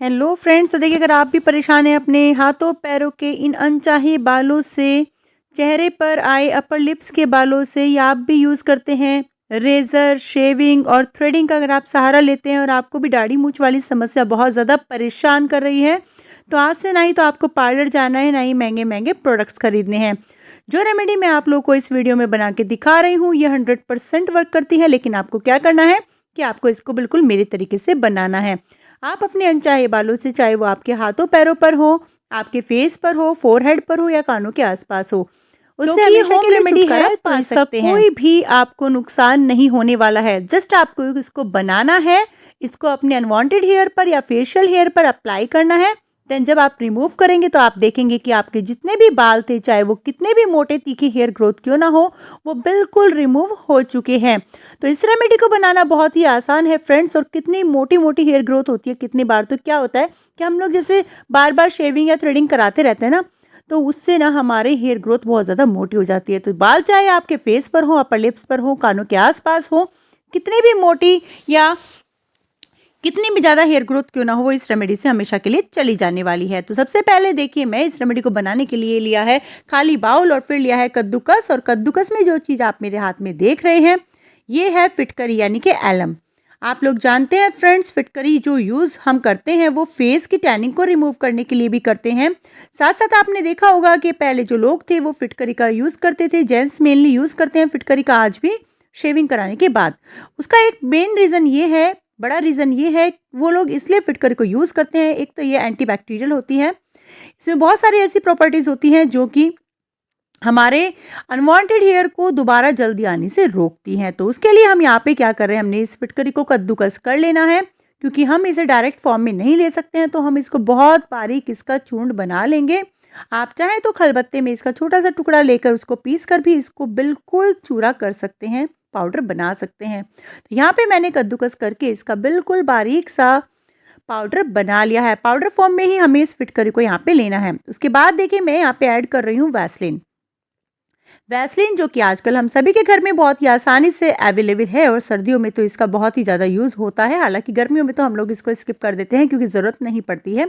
Hello friends, तो देखिए अगर आप भी परेशान हैं अपने हाथों पैरों के इन अनचाहे बालों से, चेहरे पर आए अपर लिप्स के बालों से, या आप भी यूज़ करते हैं रेज़र, शेविंग और थ्रेडिंग का अगर आप सहारा लेते हैं और आपको भी दाढ़ी मूंछ वाली समस्या बहुत ज़्यादा परेशान कर रही है, तो आज से ना ही तो आपको पार्लर जाना है, ना ही महंगे-महंगे प्रोडक्ट्स खरीदने हैं। जो रेमेडी मैं आप लोगों को इस वीडियो में बना के दिखा रही हूँ, ये 100% वर्क करती है, लेकिन आपको क्या करना है कि आपको इसको बिल्कुल मेरे तरीके से बनाना है। आप अपने अनचाहे बालों से, चाहे वो आपके हाथों पैरों पर हो, आपके फेस पर हो, फोरहेड पर हो या कानों के आसपास हो, उससे क्योंकि ये हमेशा होम के लिए रेमेडी छुटकारा है तो पा इसका सकते हैं। कोई भी आपको नुकसान नहीं होने वाला है। जस्ट आपको इसको बनाना है, इसको अपने अनवांटेड हेयर पर या फेशियल हेयर पर अप्लाई करना है। देन जब आप रिमूव करेंगे तो आप देखेंगे कि आपके जितने भी बाल थे, चाहे वो कितने भी मोटे तीखे हेयर ग्रोथ क्यों ना हो, वो बिल्कुल रिमूव हो चुके हैं। तो इस रेमेडी को बनाना बहुत ही आसान है फ्रेंड्स। और कितनी मोटी-मोटी हेयर ग्रोथ होती है, कितनी बार तो क्या होता है कि हम लोग जैसे बार-बार शेविंग या थ्रेडिंग कराते रहते हैं ना, तो उससे ना हमारे हेयर ग्रोथ बहुत ज़्यादा मोटी हो जाती है। तो बाल चाहे आपके फेस पर हो, अपर लिप्स पर हो, कानों के आसपास हो, कितनी भी मोटी या कितनी भी ज़्यादा हेयर ग्रोथ क्यों ना हो, वो इस रेमेडी से हमेशा के लिए चली जाने वाली है। तो सबसे पहले देखिए, मैं इस रेमेडी को बनाने के लिए लिया है खाली बाउल और फिर लिया है कद्दूकस। और कद्दूकस में जो चीज़ आप मेरे हाथ में देख रहे हैं, ये है फिटकरी यानी कि एलम। आप लोग जानते हैं फ्रेंड्स, फिटकरी जो यूज़ हम करते हैं वो फेस की टैनिंग को रिमूव करने के लिए भी करते हैं। साथ साथ आपने देखा होगा कि पहले जो लोग थे वो फिटकरी का यूज़ करते थे, जेंट्स मेनली यूज़ करते हैं फिटकरी का आज भी शेविंग कराने के बाद। उसका एक मेन रीज़न ये है, बड़ा रीज़न ये है, वो लोग इसलिए फिटकरी को यूज़ करते हैं। एक तो ये एंटीबैक्टीरियल होती है, इसमें बहुत सारी ऐसी प्रॉपर्टीज़ होती हैं जो कि हमारे अनवांटेड हेयर को दोबारा जल्दी आने से रोकती हैं। तो उसके लिए हम यहाँ पे क्या कर रहे हैं, हमने इस फिटकरी को कद्दूकस कर लेना है। क्योंकि हम इसे डायरेक्ट फॉर्म में नहीं ले सकते हैं, तो हम इसको बहुत बारीक इसका चूर्ण बना लेंगे। आप चाहें तो खलबत्ते में इसका छोटा सा टुकड़ा लेकर उसको पीस कर भी इसको बिल्कुल चूरा कर सकते हैं, पाउडर बना सकते हैं। तो यहाँ पे मैंने कद्दूकस करके इसका बिल्कुल बारीक सा पाउडर बना लिया है। पाउडर फॉर्म में ही हमें इस फिटकरी को यहाँ पे लेना है। उसके बाद देखिए, मैं यहाँ पे ऐड कर रही हूँ वैसलीन। वैसलीन जो कि आजकल हम सभी के घर में बहुत ही आसानी से अवेलेबल है, और सर्दियों में तो इसका बहुत ही ज़्यादा यूज़ होता है। हालांकि गर्मियों में तो हम लोग इसको स्किप कर देते हैं क्योंकि ज़रूरत नहीं पड़ती है।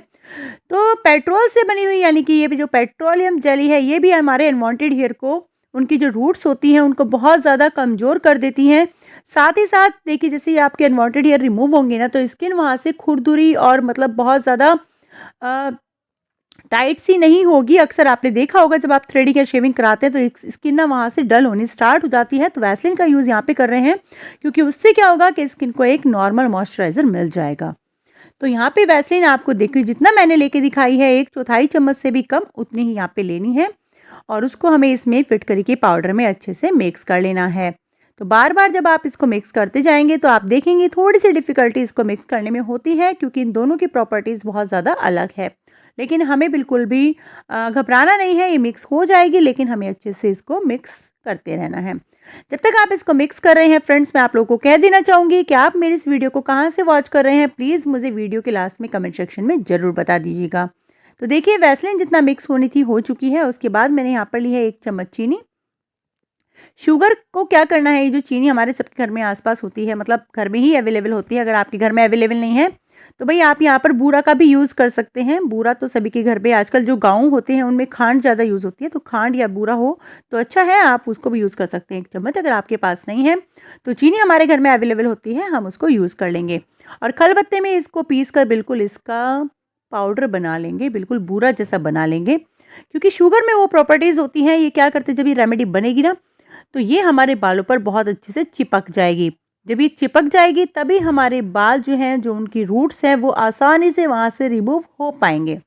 तो पेट्रोल से बनी हुई यानी कि ये भी जो पेट्रोलियम जेली है, ये भी हमारे अनवांटेड हेयर को, उनकी जो रूट्स होती हैं उनको बहुत ज़्यादा कमज़ोर कर देती हैं। साथ ही साथ देखिए, जैसे ही आपके अनवांटेड हेयर रिमूव होंगे ना, तो स्किन वहाँ से खुरदुरी और मतलब बहुत ज़्यादा टाइट सी नहीं होगी। अक्सर आपने देखा होगा जब आप थ्रेडिंग या शेविंग कराते हैं तो स्किन ना वहाँ से डल होनी स्टार्ट हो जाती है। तो वैसलीन का यूज़ यहाँ पे कर रहे हैं, क्योंकि उससे क्या होगा कि स्किन को एक नॉर्मल मॉइस्चराइजर मिल जाएगा। तो यहाँ पे वैसलीन आपको देखिए, जितना मैंने लेके दिखाई है, 1/4 चम्मच से भी कम उतनी ही यहाँ पे लेनी है। और उसको हमें इसमें फिटकरी के पाउडर में अच्छे से मिक्स कर लेना है। तो बार बार जब आप इसको मिक्स करते जाएंगे तो आप देखेंगे थोड़ी सी डिफ़िकल्टी इसको मिक्स करने में होती है, क्योंकि इन दोनों की प्रॉपर्टीज़ बहुत ज़्यादा अलग है। लेकिन हमें बिल्कुल भी घबराना नहीं है, ये मिक्स हो जाएगी, लेकिन हमें अच्छे से इसको मिक्स करते रहना है। जब तक आप इसको मिक्स कर रहे हैं फ्रेंड्स, मैं आप लोगों को कह देना चाहूँगी कि आप मेरी इस वीडियो को कहाँ से वॉच कर रहे हैं, प्लीज़ मुझे वीडियो के लास्ट में कमेंट सेक्शन में ज़रूर बता दीजिएगा। तो देखिए, वैसलीन जितना मिक्स होनी थी हो चुकी है। उसके बाद मैंने यहाँ पर ली है 1 चम्मच चीनी। शुगर को क्या करना है, ये जो चीनी हमारे सबके घर में आसपास होती है, मतलब घर में ही अवेलेबल होती है। अगर आपके घर में अवेलेबल नहीं है तो भाई आप यहाँ पर बूरा का भी यूज़ कर सकते हैं। बूरा तो सभी के घर पे आजकल, जो गाँव होते हैं उनमें खांड ज़्यादा यूज़ होती है, तो खांड या बूरा हो तो अच्छा है, आप उसको भी यूज़ कर सकते हैं 1 चम्मच। अगर आपके पास नहीं है तो चीनी हमारे घर में अवेलेबल होती है, हम उसको यूज़ कर लेंगे। और खलबत्ते में इसको पीस कर बिल्कुल इसका पाउडर बना लेंगे, बिल्कुल बूरा जैसा बना लेंगे। क्योंकि शुगर में वो प्रॉपर्टीज़ होती हैं, ये क्या करते हैं, जब ये रेमेडी बनेगी ना, तो ये हमारे बालों पर बहुत अच्छे से चिपक जाएगी। जब ये चिपक जाएगी तभी हमारे बाल जो हैं, जो उनकी रूट्स हैं, वो आसानी से वहाँ से रिमूव हो पाएँगे।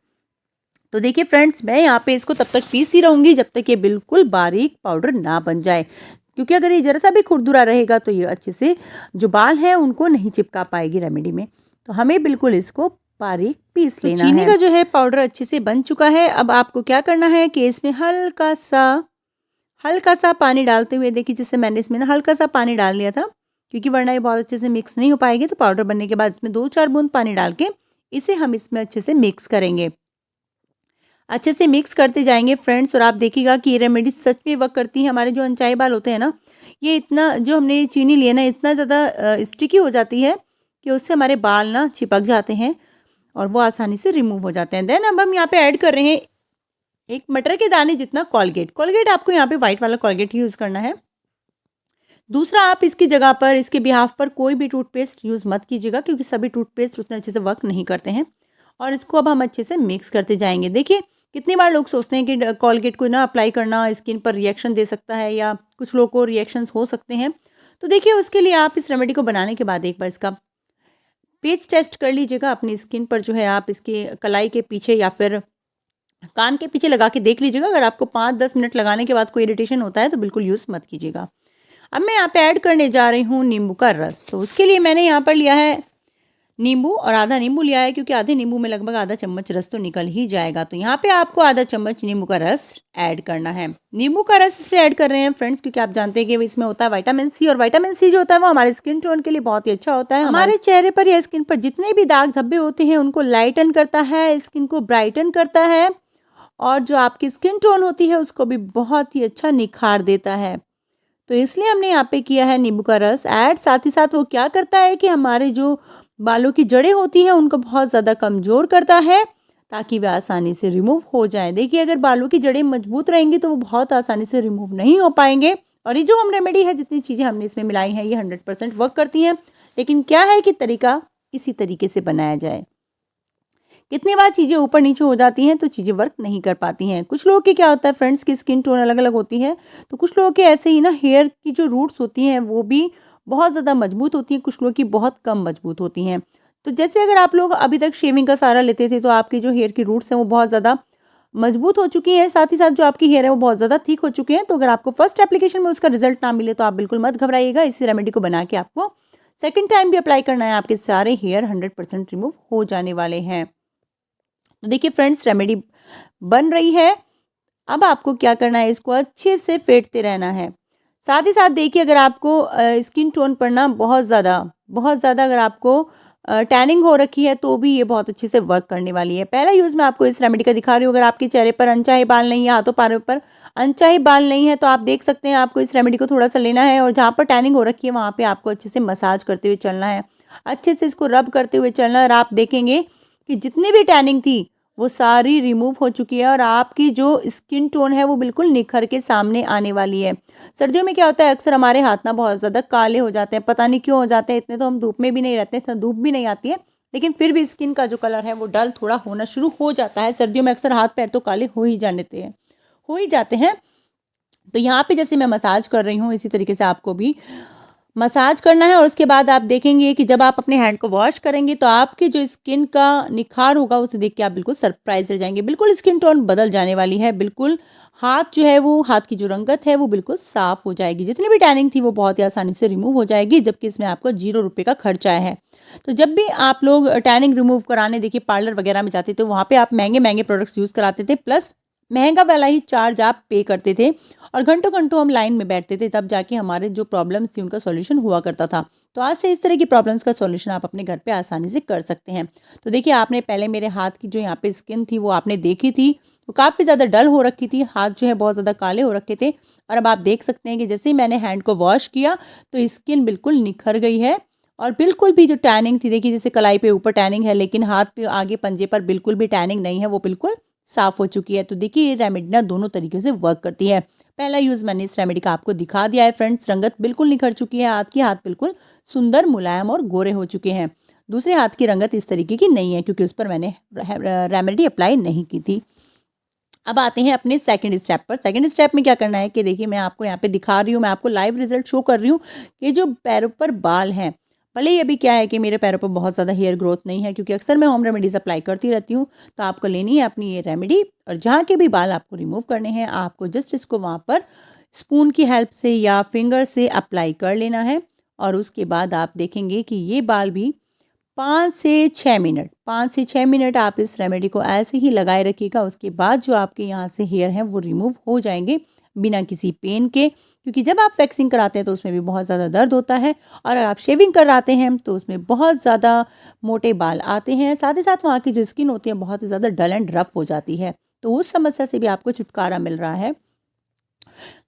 तो देखिए फ्रेंड्स, मैं यहाँ पे इसको तब तक पीसती रहूँगी जब तक ये बिल्कुल बारीक पाउडर ना बन जाए। क्योंकि अगर ये ज़रा-सा भी खुरदुरा रहेगा तो ये अच्छे से जो बाल हैं उनको नहीं चिपका पाएगी रेमेडी में। तो हमें बिल्कुल इसको बारीक पीस लेना है। चीनी का जो है पाउडर अच्छे से बन चुका है। अब आपको क्या करना है कि इसमें हल्का-सा पानी डालते हुए, देखिए जैसे मैंने इसमें ना हल्का-सा पानी डाल दिया था, क्योंकि वरना ये बहुत अच्छे से मिक्स नहीं हो पाएगी। तो पाउडर बनने के बाद इसमें 2-4 बूंद पानी डाल के इसे हम इसमें अच्छे से मिक्स करेंगे। अच्छे से मिक्स करते जाएंगे फ्रेंड्स, और आप देखिएगा कि ये रेमेडी सच में वर्क करती है। हमारे जो अनचाहे बाल होते हैं ना, ये इतना जो हमने ये चीनी लिया ना, इतना ज़्यादा स्टिकी हो जाती है कि उससे हमारे बाल ना चिपक जाते हैं। और वो आसानी से रिमूव हो जाते हैं। देन अब हम यहाँ पे ऐड कर रहे हैं एक मटर के दाने जितना कोलगेट। कोलगेट आपको यहाँ पे वाइट वाला कोलगेट यूज़ करना है। दूसरा, आप इसकी जगह पर, इसके बिहाफ पर कोई भी टूथपेस्ट यूज़ मत कीजिएगा, क्योंकि सभी टूथपेस्ट उतने अच्छे से वर्क नहीं करते हैं। और इसको अब हम अच्छे से मिक्स करते जाएंगे। देखिए, कितनी बार लोग सोचते हैं कि कोलगेट को ना अप्लाई करना स्किन पर रिएक्शन दे सकता है, या कुछ लोग को रिएक्शंस हो सकते हैं। तो देखिए, उसके लिए आप इस रेमेडी को बनाने के बाद एक बार इसका पेस्ट टेस्ट कर लीजिएगा अपनी स्किन पर। जो है आप इसके कलाई के पीछे या फिर कान के पीछे लगा के देख लीजिएगा। अगर आपको 5-10 मिनट लगाने के बाद कोई इरिटेशन होता है तो बिल्कुल यूज़ मत कीजिएगा। अब मैं यहाँ पे ऐड करने जा रही हूँ नींबू का रस। तो उसके लिए मैंने यहाँ पर लिया है नींबू, और आधा नींबू लिया है, क्योंकि आधे नींबू में लगभग आधा चम्मच रस तो निकल ही जाएगा। तो यहाँ पे आपको आधा चम्मच नींबू का रस ऐड करना है। नींबू का रस इसलिए ऐड कर रहे हैं फ्रेंड्स, क्योंकि आप जानते हैं कि इसमें होता है विटामिन सी, और विटामिन सी जो होता है वो हमारे स्किन टोन के लिए बहुत ही अच्छा होता है। हमारे चेहरे पर या स्किन पर जितने भी दाग धब्बे होते हैं उनको लाइटन करता है, स्किन को ब्राइटन करता है, और जो आपकी स्किन टोन होती है उसको भी बहुत ही अच्छा निखार देता है। तो इसलिए हमने यहाँ पे किया है नींबू का रस ऐड। साथ ही साथ वो क्या करता है कि हमारे जो बालों की जड़ें होती हैं उनको बहुत ज़्यादा कमज़ोर करता है, ताकि वे आसानी से रिमूव हो जाएं। देखिए, अगर बालों की जड़ें मजबूत रहेंगी तो वो बहुत आसानी से रिमूव नहीं हो पाएंगे। और ये जो होम रेमेडी है, जितनी चीज़ें हमने इसमें मिलाई हैं, ये 100% वर्क करती हैं। लेकिन क्या है कि तरीका इसी तरीके से बनाया जाए। कितनी बार चीज़ें ऊपर नीचे हो जाती हैं तो चीज़ें वर्क नहीं कर पाती हैं। कुछ लोगों के क्या होता है फ्रेंड्स की स्किन टोन अलग अलग होती है, तो कुछ लोगों के ऐसे ही ना हेयर की जो रूट्स होती हैं वो भी बहुत ज़्यादा मजबूत होती हैं, कुछ लोगों की बहुत कम मजबूत होती हैं। तो जैसे अगर आप लोग अभी तक शेविंग का सहारा लेते थे तो आपकी जो हेयर की रूट्स हैं वो बहुत ज़्यादा मजबूत हो चुकी है, साथ ही साथ जो आपकी हेयर है वो बहुत ज़्यादा थिक हो चुके हैं। तो अगर आपको फर्स्ट एप्लीकेशन में उसका रिजल्ट ना मिले तो आप बिल्कुल मत घबराइएगा। इसी रेमेडी को बना के आपको सेकेंड टाइम भी अप्लाई करना है, आपके सारे हेयर 100% रिमूव हो जाने वाले हैं। तो देखिए फ्रेंड्स, रेमेडी बन रही है। अब आपको क्या करना है, इसको अच्छे से फेंटते रहना है। साथ ही साथ देखिए, अगर आपको स्किन टोन पर ना बहुत ज़्यादा अगर आपको टैनिंग हो रखी है तो भी ये बहुत अच्छे से वर्क करने वाली है। पहला यूज़ मैं आपको इस रेमेडी का दिखा रही हूँ। अगर आपके चेहरे पर अनचाहे बाल नहीं है, हाथों पैरों पर अनचाहे बाल नहीं है, तो आप देख सकते हैं आपको इस रेमेडी को थोड़ा सा लेना है, और जहाँ पर टैनिंग हो रखी है वहाँ पर आपको अच्छे से मसाज करते हुए चलना है, अच्छे से इसको रब करते हुए चलना है। और आप देखेंगे कि जितनी भी टैनिंग थी वो सारी रिमूव हो चुकी है, और आपकी जो स्किन टोन है वो बिल्कुल निखर के सामने आने वाली है। सर्दियों में क्या होता है, अक्सर हमारे हाथ ना बहुत ज़्यादा काले हो जाते हैं, पता नहीं क्यों हो जाते हैं। इतने तो हम धूप में भी नहीं रहते हैं, धूप भी नहीं आती है, लेकिन फिर भी स्किन का जो कलर है वो डल थोड़ा होना शुरू हो जाता है। सर्दियों में अक्सर हाथ पैर तो काले हो ही जाते हैं। तो यहाँ पे जैसे मैं मसाज कर रही हूँ, इसी तरीके से आपको भी मसाज करना है। और उसके बाद आप देखेंगे कि जब आप अपने हैंड को वॉश करेंगे तो आपकी जो स्किन का निखार होगा उसे देख के आप बिल्कुल सरप्राइज रह जाएंगे। बिल्कुल स्किन टोन बदल जाने वाली है। बिल्कुल हाथ जो है वो, हाथ की जो रंगत है वो बिल्कुल साफ हो जाएगी। जितनी भी टैनिंग थी वो बहुत ही आसानी से रिमूव हो जाएगी, जबकि इसमें आपको 0 रुपये का खर्चा है। तो जब भी आप लोग टैनिंग रिमूव कराने देखिए पार्लर वगैरह में जाते थे, वहाँ पे आप महंगे प्रोडक्ट्स यूज़ कराते थे, प्लस महंगा वाला ही चार्ज आप पे करते थे, और घंटों घंटों हम लाइन में बैठते थे, तब जाके हमारे जो प्रॉब्लम्स थी उनका सॉल्यूशन हुआ करता था। तो आज से इस तरह की प्रॉब्लम्स का सॉल्यूशन आप अपने घर पे आसानी से कर सकते हैं। तो देखिए, आपने पहले मेरे हाथ की जो यहाँ पे स्किन थी वो आपने देखी थी, वो काफ़ी ज़्यादा डल हो रखी थी, हाथ जो है बहुत ज़्यादा काले हो रखे थे। और अब आप देख सकते हैं कि जैसे ही मैंने हैंड को वॉश किया तो स्किन बिल्कुल निखर गई है, और बिल्कुल भी जो टैनिंग थी, देखिए जैसे कलाई पे ऊपर टैनिंग है लेकिन हाथ पे आगे पंजे पर बिल्कुल भी टैनिंग नहीं है, वो बिल्कुल साफ हो चुकी है। तो देखिए, ये रेमेडी ना दोनों तरीके से वर्क करती है। पहला यूज़ मैंने इस रेमेडी का आपको दिखा दिया है फ्रेंड्स, रंगत बिल्कुल निखर चुकी है, हाथ बिल्कुल सुंदर, मुलायम और गोरे हो चुके हैं। दूसरे हाथ की रंगत इस तरीके की नहीं है, क्योंकि उस पर मैंने रेमेडी अप्लाई नहीं की थी। अब आते हैं अपने सेकंड स्टेप पर। सेकंड स्टेप में क्या करना है कि देखिए, मैं आपको यहाँ पे दिखा रही हूँ, मैं आपको लाइव रिजल्ट शो कर रही हूँ कि जो पैरों पर बाल हैं, भले ही अभी क्या है कि मेरे पैरों पर बहुत ज़्यादा हेयर ग्रोथ नहीं है, क्योंकि अक्सर मैं होम रेमेडीज़ अप्लाई करती रहती हूँ। तो आपको लेनी है अपनी ये रेमेडी, और जहाँ के भी बाल आपको रिमूव करने हैं, आपको जस्ट इसको वहाँ पर स्पून की हेल्प से या फिंगर से अप्लाई कर लेना है। और उसके बाद आप देखेंगे कि ये बाल भी 5 से 6 मिनट आप इस रेमेडी को ऐसे ही लगाए रखिएगा। उसके बाद जो आपके यहाँ से हेयर हैं वो रिमूव हो जाएंगे बिना किसी पेन के, क्योंकि जब आप वैक्सिंग कराते हैं तो उसमें भी बहुत ज़्यादा दर्द होता है, और अगर आप शेविंग कराते हैं तो उसमें बहुत ज़्यादा मोटे बाल आते हैं। साथ ही साथ वहाँ की जो स्किन होती है बहुत ही ज़्यादा डल एंड रफ हो जाती है। तो उस समस्या से भी आपको छुटकारा मिल रहा है।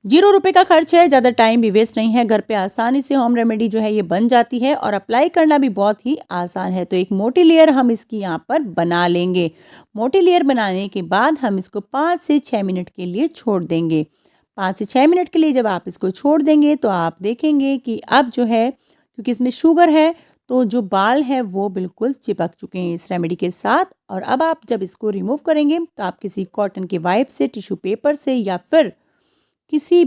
₹0 का खर्च है, ज़्यादा टाइम भी वेस्ट नहीं है, घर पे आसानी से होम रेमेडी जो है ये बन जाती है और अप्लाई करना भी बहुत ही आसान है। तो एक मोटी लेयर हम इसकी यहाँ पर बना लेंगे। मोटी लेयर बनाने के बाद हम इसको 5 से 6 मिनट के लिए छोड़ देंगे। 5 से 6 मिनट के लिए जब आप इसको छोड़ देंगे तो आप देखेंगे कि अब जो है, क्योंकि इसमें शुगर है, तो जो बाल है वो बिल्कुल चिपक चुके हैं इस रेमेडी के साथ। और अब आप जब इसको रिमूव करेंगे तो आप किसी कॉटन के वाइप से, टिश्यू पेपर से या फिर किसी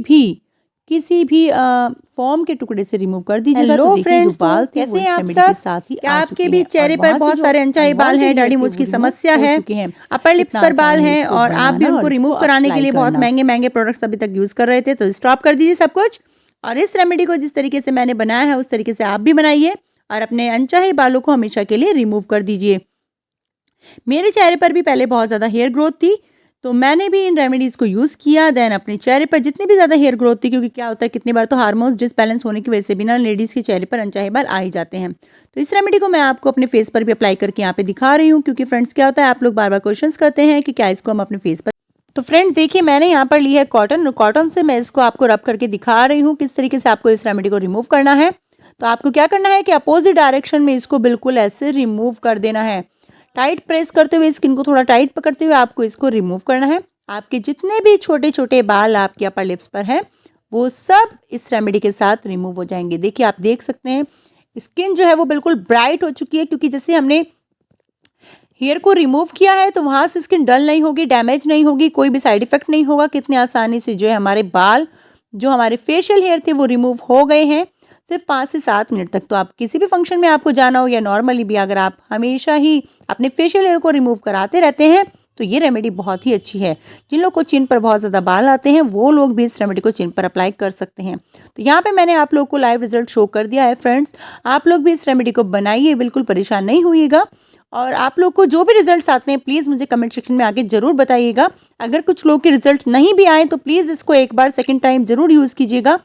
भी फोम के टुकड़े से रिमूव कर दीजिएगा। तो देखिए जो बाल थे वो इस रेमेडी के साथ ही आ चुके आपके भी हैं। चेहरे और पर वहाँ से बहुत जो सारे अनचाहे बाल हैं, दाढ़ी मूंछ की समस्या है, अपर लिप्स पर बाल हैं और आप भी उनको रिमूव कराने के लिए बहुत महंगे महंगे प्रोडक्ट्स अभी तक यूज कर रहे थे, तो स्टॉप कर दीजिए सब कुछ और इस रेमेडी को जिस तरीके से मैंने बनाया है उस तरीके से आप भी बनाइए और अपने अनचाहे बालों को हमेशा के लिए रिमूव कर दीजिए। मेरे चेहरे पर भी पहले बहुत ज़्यादा हेयर ग्रोथ थी, तो मैंने भी इन रेमेडीज़ को यूज़ किया। देन अपने चेहरे पर जितनी भी ज़्यादा हेयर ग्रोथ थी, क्योंकि क्या होता है कितनी बार तो हार्मोन्स डिसबैलेंस होने की वजह से भी ना लेडीज़ के चेहरे पर अनचाहे बाल आ ही जाते हैं। तो इस रेमेडी को मैं आपको अपने फेस पर भी अप्लाई करके यहाँ पे दिखा रही हूँ, क्योंकि फ्रेंड्स क्या होता है आप लोग बार बार क्वेश्चंस करते हैं कि क्या इसको हम अपने फेस पर। तो फ्रेंड्स देखिए मैंने यहाँ पर ली है कॉटन से मैं इसको आपको रब करके दिखा रही हूँ किस तरीके से आपको इस रेमेडी को रिमूव करना है। तो आपको क्या करना है कि अपोजिट डायरेक्शन में इसको बिल्कुल ऐसे रिमूव कर देना है। टाइट प्रेस करते हुए, स्किन को थोड़ा टाइट पकड़ते हुए आपको इसको रिमूव करना है। आपके जितने भी छोटे छोटे बाल आपके अपर लिप्स पर हैं वो सब इस रेमेडी के साथ रिमूव हो जाएंगे। देखिए आप देख सकते हैं स्किन जो है वो बिल्कुल ब्राइट हो चुकी है, क्योंकि जैसे हमने हेयर को रिमूव किया है तो वहाँ से स्किन डल नहीं होगी, डैमेज नहीं होगी, कोई भी साइड इफेक्ट नहीं होगा। कितनी आसानी से जो है हमारे बाल, जो हमारे फेशियल हेयर थे वो रिमूव हो गए हैं सिर्फ 5 से 7 मिनट तक। तो आप किसी भी फंक्शन में आपको जाना हो या नॉर्मली भी अगर आप हमेशा ही अपने फेशियल हेयर को रिमूव कराते रहते हैं तो ये रेमेडी बहुत ही अच्छी है। जिन लोग को चिन पर बहुत ज़्यादा बाल आते हैं वो लोग भी इस रेमेडी को चिन पर अप्लाई कर सकते हैं। तो यहाँ पे मैंने आप लोग को लाइव रिजल्ट शो कर दिया है फ्रेंड्स। आप लोग भी इस रेमेडी को बनाइए, बिल्कुल परेशान नहीं होइएगा। और आप लोग को जो भी रिजल्ट्स आते हैं प्लीज़ मुझे कमेंट सेक्शन में आके ज़रूर बताइएगा। अगर कुछ लोग के रिजल्ट नहीं भी आए तो प्लीज़ इसको एक बार सेकेंड टाइम ज़रूर यूज़ कीजिएगा।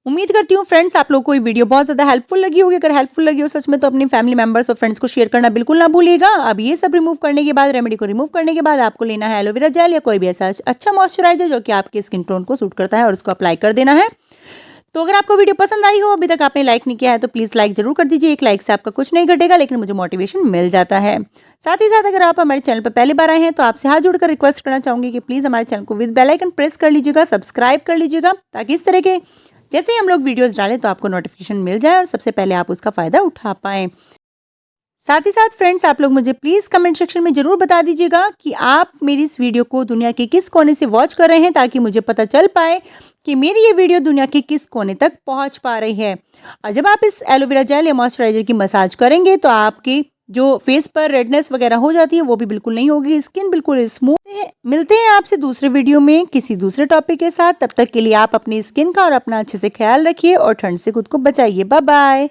उम्मीद करती हूँ फ्रेंड्स आप लोगों को ये वीडियो बहुत ज़्यादा हेल्पफुल लगी होगी। अगर हेल्पफुल लगी हो सच में तो अपनी फैमिली मेंबर्स और फ्रेंड्स को शेयर करना बिल्कुल ना भूलिएगा। अब ये सब रिमूव करने के बाद, रेमेडी को रिमूव करने के बाद आपको लेना है एलोवेरा जेल या कोई भी ऐसा अच्छा मॉइस्चराइजर जो कि आपके स्किन टोन को सूट करता है और उसको अप्लाई कर देना है। तो अगर आपको वीडियो पसंद आई हो, अभी तक आपने लाइक नहीं किया है तो प्लीज़ लाइक जरूर कर दीजिए। एक लाइक से आपका कुछ नहीं घटेगा लेकिन मुझे मोटिवेशन मिल जाता है। साथ ही साथ अगर आप हमारे चैनल पर पहली बार आए हैं तो आपसे हाथ जोड़कर रिक्वेस्ट करना चाहूँगी कि प्लीज़ हमारे चैनल को विद बेल आइकन प्रेस कर लीजिएगा, सब्सक्राइब कर लीजिएगा, ताकि इस तरह के जैसे ही हम लोग वीडियोस डालें तो आपको नोटिफिकेशन मिल जाए और सबसे पहले आप उसका फ़ायदा उठा पाएँ। साथ ही साथ फ्रेंड्स आप लोग मुझे प्लीज़ कमेंट सेक्शन में ज़रूर बता दीजिएगा कि आप मेरी इस वीडियो को दुनिया के किस कोने से वॉच कर रहे हैं, ताकि मुझे पता चल पाए कि मेरी ये वीडियो दुनिया के किस कोने तक पहुंच पा रही है। और जब आप इस एलोवेरा जेल या मॉइस्चराइजर की मसाज करेंगे तो आपकी जो फेस पर रेडनेस वगैरह हो जाती है वो भी बिल्कुल नहीं होगी, स्किन बिल्कुल स्मूथ है। मिलते हैं आपसे दूसरे वीडियो में किसी दूसरे टॉपिक के साथ। तब तक के लिए आप अपनी स्किन का और अपना अच्छे से ख्याल रखिए और ठंड से खुद को बचाइए। Bye bye.